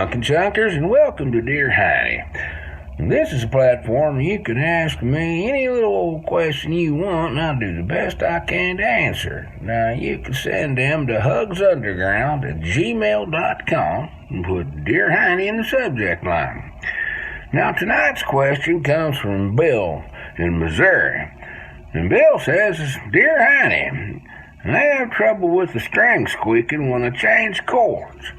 Chunkin' Chunkers, and welcome to Dear Heinnie. This is a platform you can ask me any little old question you want, and I'll do the best I can to answer. Now, you can send them to hugsunderground@gmail.com and put Dear Heinnie in the subject line. Now, tonight's question comes from Bill in Missouri. And Bill says, Dear Heinnie, I have trouble with the string squeaking when I change chords.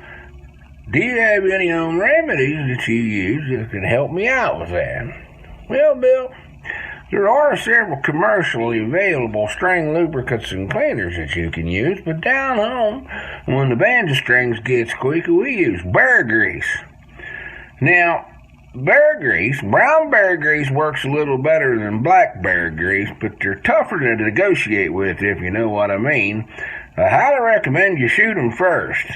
Do you have any remedies that you use that can help me out with that? Well, Bill, there are several commercially available string lubricants and cleaners that you can use, but down home, when the banjo strings get squeaky, we use bear grease. Now, bear grease, brown bear grease works a little better than black bear grease, but they're tougher to negotiate with, if you know what I mean. I highly recommend you shoot them first.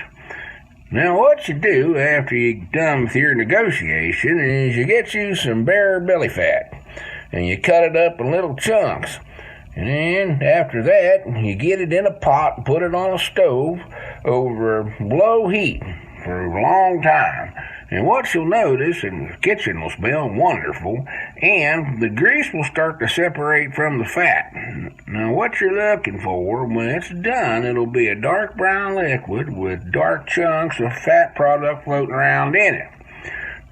Now, what you do after you're done with your negotiation is you get you some bear belly fat, and you cut it up in little chunks. And then, after that, you get it in a pot and put it on a stove over low heat for a long time. And what you'll notice, and the kitchen will smell wonderful, and the grease will start to separate from the fat. Now, what you're looking for, when it's done, it'll be a dark brown liquid with dark chunks of fat product floating around in it.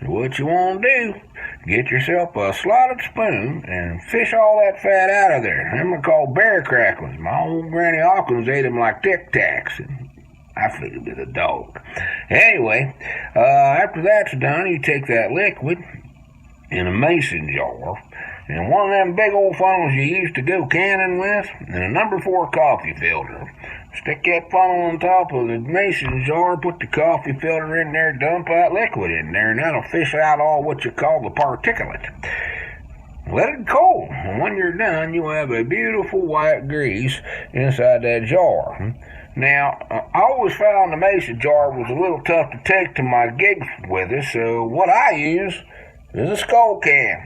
So what you want to do, get yourself a slotted spoon and fish all that fat out of there. Them are called bear cracklings. My old Granny Hawkins ate them like Tic Tacs. I feed it to the dog. Anyway, after that's done, you take that liquid in a mason jar and one of them big old funnels you used to go canning with, and a number 4 coffee filter. Stick that funnel on top of the mason jar, put the coffee filter in there, dump that liquid in there, and that'll fish out all what you call the particulate. Let it cool, and when you're done, you'll have a beautiful white grease inside that jar. Now, I always found the mason jar was a little tough to take to my gigs with us, so what I use is a skull can.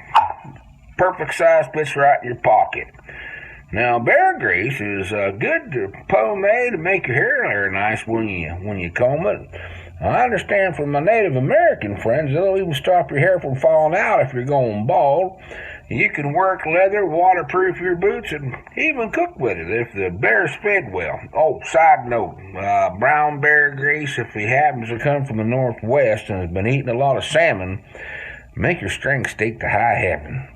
Perfect size, fits right in your pocket. Now, bear grease is good to pomade to make your hair nice when you comb it. I understand from my Native American friends, they'll even stop your hair from falling out if you're going bald. You can work leather, waterproof your boots, and even cook with it if the bear's fed well. Oh, side note, brown bear grease, if he happens to come from the Northwest and has been eating a lot of salmon, make your string steak to high heaven.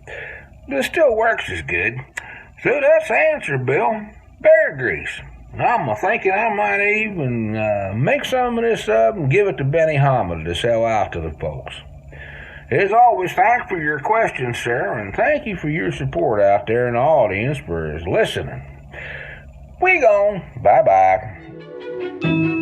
But it still works as good. So that's the answer, Bill. Bear grease. I'm thinking I might even make some of this up and give it to Benny Hamid to sell out to the folks. As always, thanks for your questions, sir, and thank you for your support out there in the audience for listening. We gone. Bye-bye.